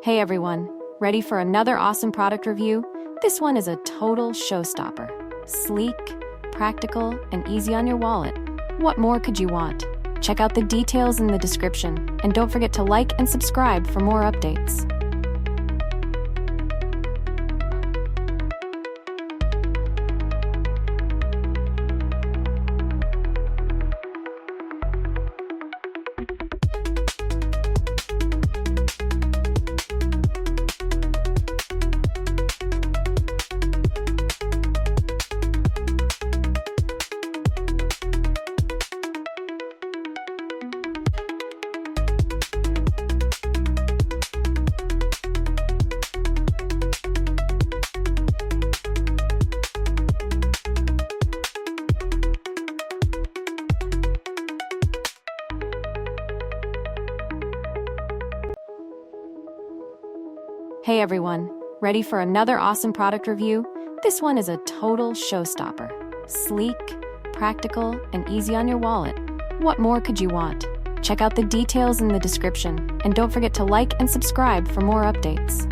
Hey everyone, ready for another awesome product review? This one is a total showstopper. Sleek, practical, and easy on your wallet. What more could you want? Check out the details in the description, and don't forget to like and subscribe for more updates. Hey everyone, ready for another awesome product review? This one is a total showstopper. Sleek, practical, and easy on your wallet. What more could you want? Check out the details in the description, and don't forget to like and subscribe for more updates.